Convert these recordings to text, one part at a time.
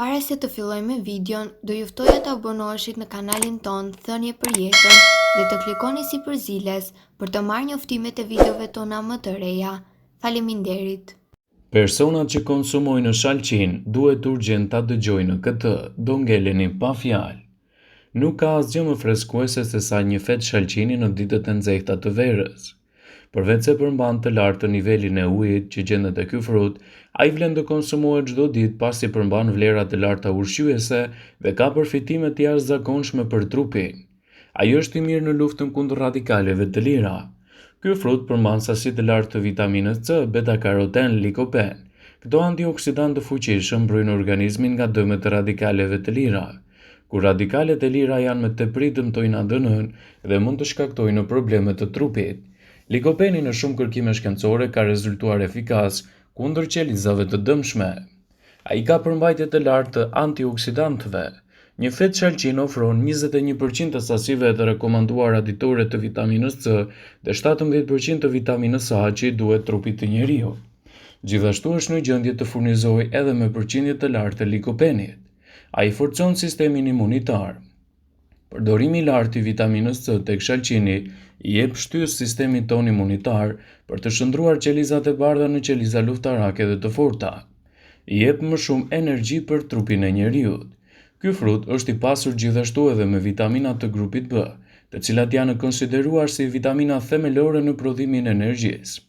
Para se të fillojmë me videon, do ju ftoja të abonoheshit në kanalin ton Thënie për Jetën dhe të klikoni si përziles për të marrë njoftimet e videove tona më të reja. Faleminderit. Personat që konsumojnë shalqin duhet urgjent ta dëgjojnë këtë, do ngeleni pa fjalë. Nuk ka asgjë më freskuese se sa një fet shalqini në ditët e nxehta të verës. Përveç se përmban të lartë nivelin e ujit që gjendet e ky frut, ai vlen të konsumohet çdo ditë pasi përmban vlera të larta ushqyese dhe ka përfitime të jashtëzakonshme për trupin. Ai është i mirë në luftën kundër radikaleve të lira. Ky frut përmban sasi të lartë të vitaminës C, beta-karoten, likopen. Këto antioksidantë të fuqishëm mbrojnë organizmin nga dëmet e radikaleve të lira. Kur radikalet e lira janë me tepër dëmtojnë ADN-n dhe mund të shkaktojnë probleme të trupit. Likopeni në shumë kërkime shkencore ka rezultuar efikas kundër qelizave të dëmshme. Ai ka përmbajtje të lartë të antioksidantëve. Një fet shalqin ofron 21% të sasive të rekomanduara ditore të vitaminës C dhe 17% të vitaminës A që i duhet trupit të njeriut. Gjithashtu është në gjendje të furnizojë edhe me përqindje të lartë të likopenit. Ai forcon sistemin imunitar. Përdorimi i lartë i vitaminës C tek shalqini i jep shtys sistemit ton imunitar për të shndruar qelizat e bardha në qeliza luftarake dhe të forta. I jep më shumë energji për trupin e njeriut. Ky frut është i pasur gjithashtu edhe me vitamina të grupit B, të cilat janë konsideruar si vitamina themelore në prodhimin e energjisë,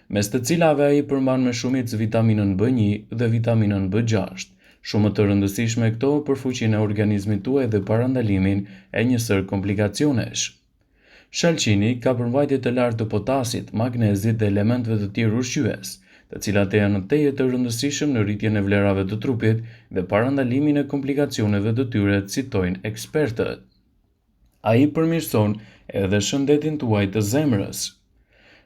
mes të cilave ai përmban me shumicë vitaminën B1 dhe vitaminën B6. Shumë të rëndësishme këto për fuqinë e organizmit tuaj dhe parandalimin e një sër komplikacionesh. Shalqini ka përmbajtje të lartë të potasit, magnezit dhe elementeve të tjerë ushqyes, të cilat janë teje të rëndësishëm në rritjen e vlerave të trupit dhe parandalimin e komplikacioneve të tyre, citojnë ekspertët. Ai përmirëson edhe shëndetin tuaj të zemrës.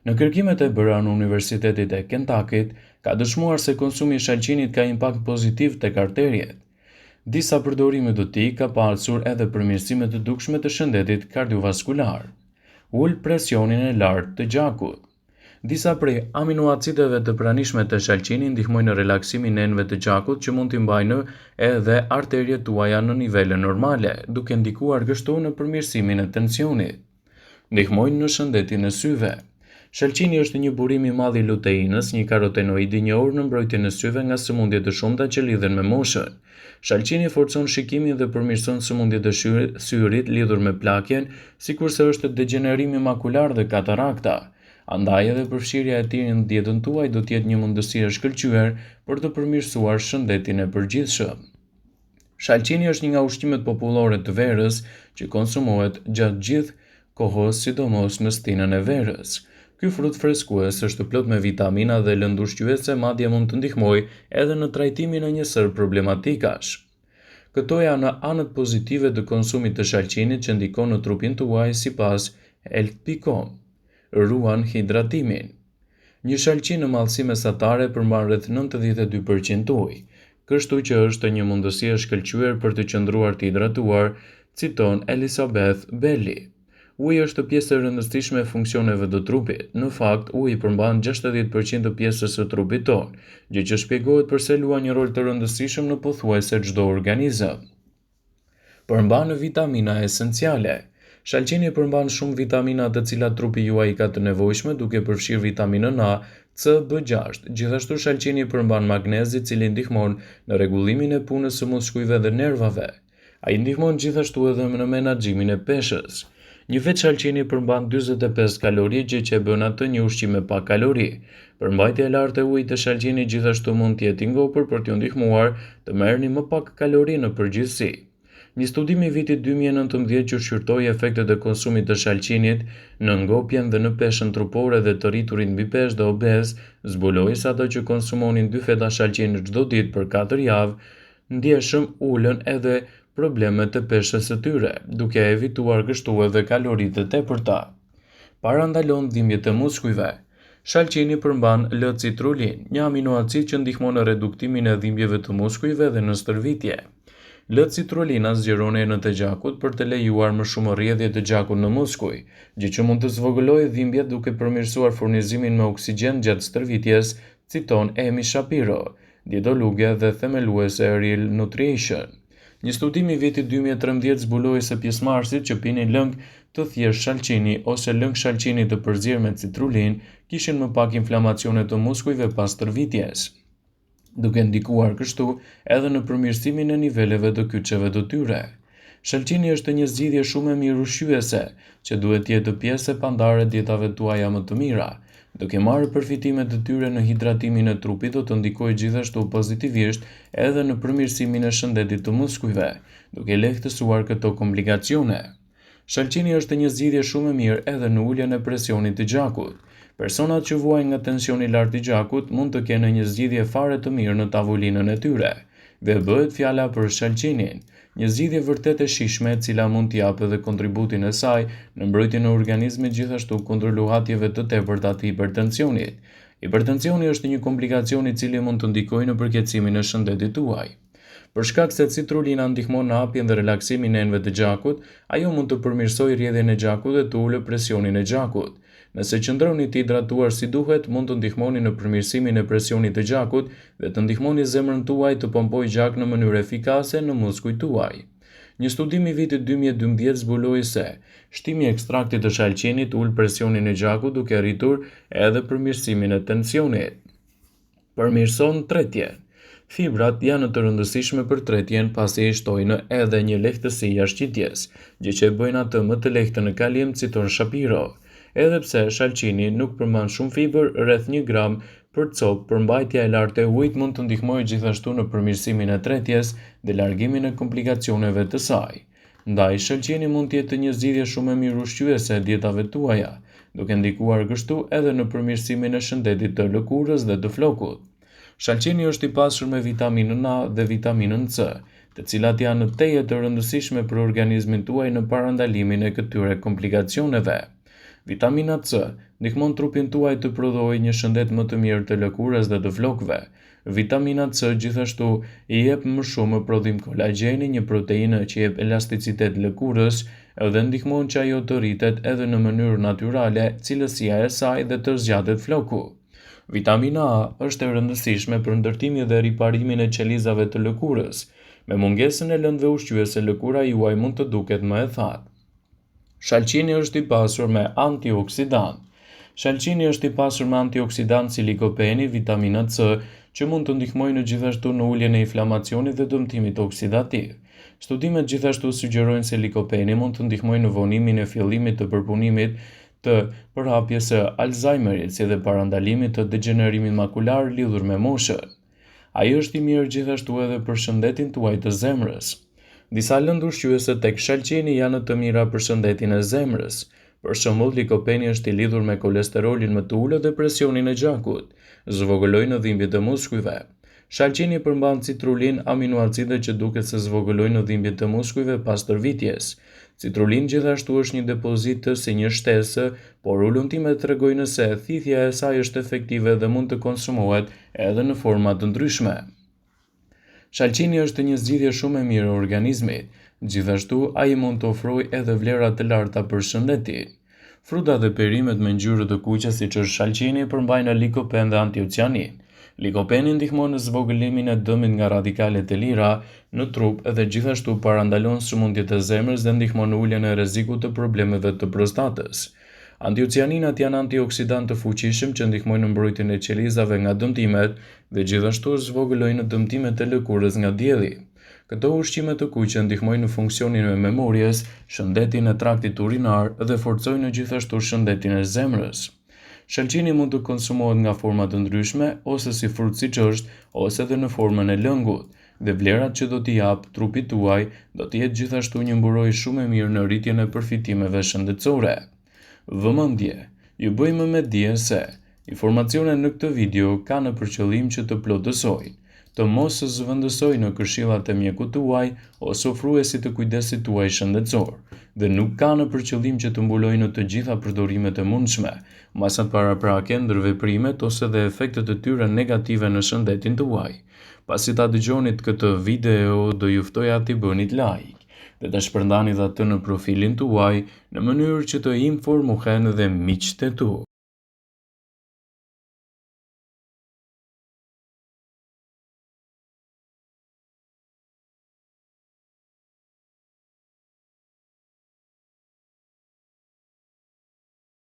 Në kërkimet e bëra në Universitetit e Kentuckit, ka dëshmuar se konsumi i shalqinit ka impakt pozitiv tek arteriet. Disa përdorime të tij ka pasur edhe përmirësime të dukshme të shëndetit kardiovaskular. Ul presionin e lartë të gjakut. Disa prej aminoacideve të pranishme të shalqinit ndihmojnë në relaksimin e enëve të gjakut që mund t'i mbajnë edhe arteriet tuaja në nivele normale, duke ndikuar kështu në përmirësimin e tensionit. Ndihmojnë në shëndetin e syve. Shalqini është një burim i madh i luteinës, një karotenoid i njohur në mbrojtjen e syve nga sëmundjet e shumta që lidhen me moshën. Shalqini forcon shikimin dhe përmirëson sëmundjet e syrit lidhur me plakjen, sikurse është degenerimi makular dhe katarakta. Andaj edhe përfshirja e tij në dietën tuaj do të jetë një mundësi e shkëlqyer për të përmirësuar shëndetin e përgjithshëm. Shalqini është një nga ushqimet popullore të verës që konsumohet gjatë gjithë kohës, sidomos në stinën e verës. Ky frut freskues është plot me vitamina dhe lëndë ushqyese, madje mund të ndihmojë edhe në trajtimin e një sër problematikash. Këto janë anët pozitive të konsumit të shalqinit që ndikon në trupin tuaj sipas health.com. Ruan hidratimin. Një shalqin në mallësi mesatare përmban rreth 92% ujë, kështu që është një mundësi e shkëlqyer për të qëndruar të hidratuar, citon Elizabeth Belli. Uji është pjesë e rëndësishme e funksioneve të trupit. Në fakt, uji përmban 60% të pjesës së trupit tonë, gjë që shpjegohet pse luan një rol të rëndësishëm në pothuajse çdo organizëm. Përmban vitamina esenciale. Shalqini përmban shumë vitamina të cilat trupi juaj ka të nevojshme, duke përfshirë vitaminën A, C, B6. Gjithashtu shalqini përmban magnez, i cili ndihmon në rregullimin e punës së muskujve dhe nervave. Ai ndihmon gjithashtu edhe në menaxhimin e peshës. Një fet shalqini përmban 45 kalori, gjë që e bën atë një ushqim me pak kalori. Përmbajtja e lartë e ujit të shalqinit gjithashtu mund të jetë i ngopur për t'ju ndihmuar të merrni më pak kalori në përgjithësi. Një studim i vitit 2019 që shqyrtoi efektet e konsumit të shalqinit në ngopjen dhe në peshën trupore dhe të rriturit mbi peshë dhe obez, zbuloi se ato që konsumonin 2 feta shalqin çdo ditë për 4 javë, ndjeshëm ulën edhe problemet e peshës së tyre, duke evituar kështu edhe kaloritë e tepërta. Parandalon dhimbjet e muskujve. Shalqini përmban L-citrulin, një aminoacid që ndihmon në reduktimin e dhimbjeve të muskujve dhe në stërvitje. L-citrulina zgjeron enët e gjakut për të lejuar më shumë rrjedhje të gjakut në muskuj, gjë që mund të zvogëlojë dhimbjet duke përmirësuar furnizimin me oksigjen gjatë stërvitjes, citon Amy Shapiro. dietologe dhe themeluese e Real Nutrition. Një studim i vitit 2013 zbuloi se pjesëmarrësit që pinin lëng të thjeshtë shalqini ose lëng shalqini të përzierë me citrullin kishin më pak inflamacione të muskujve pas tërvitjes, duke ndikuar kështu edhe në përmirësimin e niveleve të kyçeve të tyre. Shalqini është një zgjidhje shumë e mirë ushqyese, që duhet të jetë pjesë e pandare dietave tuaja më të mira. Duke marrë përfitimet të tyre në hidratimin e trupit, do të ndikojë gjithashtu pozitivisht edhe në përmirësimin e shëndetit të muskujve, duke lehtësuar këto komplikacione. Shalqini është një zgjidhje shumë e mirë edhe në uljen e presionit të gjakut. Personat që vuajnë nga tensioni i lartë i gjakut mund të kenë një zgjidhje fare të mirë në tavolinën e tyre. Dhe bëhet fjala për shalqinin, një zgjidhje vërtet e shijshme e cila mund t'i japë edhe kontributin e saj në mbrojtjen e organizmit, gjithashtu kundër luhatjeve të tepërta të hipertensionit. Hipertensioni është një komplikacion i cili mund të ndikojë në përkeqësimin e shëndetit tuaj. Për shkak se citrulina ndihmon në hapjen dhe relaksimin e enëve të gjakut, ajo mund të përmirësojë rrjedhjen e gjakut dhe të ulë presionin e gjakut. Nëse qëndroni të hidratuar si duhet, mund të ndihmoni në përmirësimin e presionit të gjakut dhe të ndihmoni zemrën tuaj të pompojë gjak në mënyrë efikase në muskujt tuaj. Një studim i vitit 2012 zbuloi se shtimi i ekstraktit të shalqinit ul presionin e gjakut duke arritur edhe përmirësimin e tensionit. Përmirëson tretjen. Fibrat janë të rëndësishme për tretjen pasi i shtojnë edhe një lehtësi jashtëqitjes, gjë që e bëjnë atë më të lehtë në kalim, citon Shapiro. Edhe pse shalqini nuk përmban shumë fibër, rreth 1 gram për copë, përmbajtja e lartë e ujit mund të ndihmojë gjithashtu në përmirësimin e tretjes dhe largimin e komplikacioneve të saj. Ndaj, shalqini mund të jetë një zgjidhje shumë e mirë ushqyese e dietave tuaja, duke ndikuar kështu edhe në përmirësimin e shëndetit të lëkurës dhe të flokut. Shalqini është i pasur me vitaminën A dhe vitaminën C, të cilat janë teje të rëndësishme për organizmin tuaj në parandalimin e këtyre komplikacioneve. Vitamina C ndihmon trupin tuaj të prodhojë një shëndet më të mirë të lëkurës dhe të flokëve. Vitamina C gjithashtu i jep më shumë prodhim kolagjeni, një proteinë që jep elasticitet lëkurës dhe ndihmon që ajo të rritet edhe në mënyrë natyrale, cilësia e saj dhe të zgjatet floku. Vitamina A është e rëndësishme për ndërtimin dhe riparimin e qelizave të lëkurës. Me mungesën e lëndëve ushqyese, lëkura juaj mund të duket më e thatë. Shalqini është i pasur me antioksidant. Shalqini është i pasur me antioksidant si likopeni, vitamina C, që mund të ndihmojnë gjithashtu në uljen e inflamacionit dhe dëmtimit oksidativ. Studimet gjithashtu sugjerojnë se likopeni mund të ndihmojnë në vonimin e fillimit të përpunimit të përhapjes së Alzheimerit, si dhe parandalimit të degenerimit makular lidhur me moshën. Ai është i mirë gjithashtu edhe për shëndetin tuaj të zemrës. Disa lëndë ushqyese tek shalqini janë të mira për shëndetin e zemrës. Për shembull, likopeni është i lidhur me kolesterolin më të ulët dhe presionin e gjakut, zvogëlojnë dhimbjet e muskujve. Shalqini përmban citrulin, aminoacide që duket se zvogëlojnë dhimbjet e muskujve pas tërvitjes. Citrulin gjithashtu është një depozit si një shtesë, por ullumtimet tregojnë se thithja e saj është efektive dhe mund të konsumohet edhe në forma të ndryshme. Shalqini është një zgjidhje shumë e mirë e organizmit, gjithashtu ai mund të ofrojë edhe vlera të larta për shëndetin. Frutat dhe perimet me ngjyrë të kuqe siç është shalqini përmbajnë likopen dhe antocianin. Likopeni ndihmon në zvogëlimin e dëmit nga radikalet e lira në trup dhe gjithashtu parandalon sëmundjet e zemrës dhe ndihmon në uljen e rrezikut të problemeve të prostatës. Antocianinat janë antioksidantë të fuqishëm që ndihmojnë në mbrojtjen e qelizave nga dëmtimet dhe gjithashtu zvogëlojnë dëmtimet e lëkurës nga dielli. Këto ushqime të kuqe ndihmojnë në funksionin e memorjes, shëndetin e traktit urinar dhe forcojnë gjithashtu shëndetin e zemrës. Shalqini mund të konsumohet nga forma të ndryshme, ose si frut siç është, ose edhe në formën e lëngut, dhe vlerat që do t'i jap trupit tuaj do të jetë gjithashtu një mburojë shumë e mirë në rritjen e përfitimeve shëndetësore. Vëmendje, ju bëjmë me dije se informacionet në këtë video kanë për qëllim që të plotësojnë, të mos zëvendësojnë në këshillat e mjekut tuaj ose ofruesit të kujdesit tuaj shëndetësor, dhe nuk kanë për qëllim që të mbulojnë të gjitha përdorimet e mundshme, masat paraprake, ndërveprimet ose dhe efektet e tyre negative në shëndetin tuaj. Pasi ta dëgjonit këtë video, do ju ftoja t'i bënit like dhe ta shpërndanit atë në profilin tuaj në mënyrë që të informohen dhe miqtë e tu.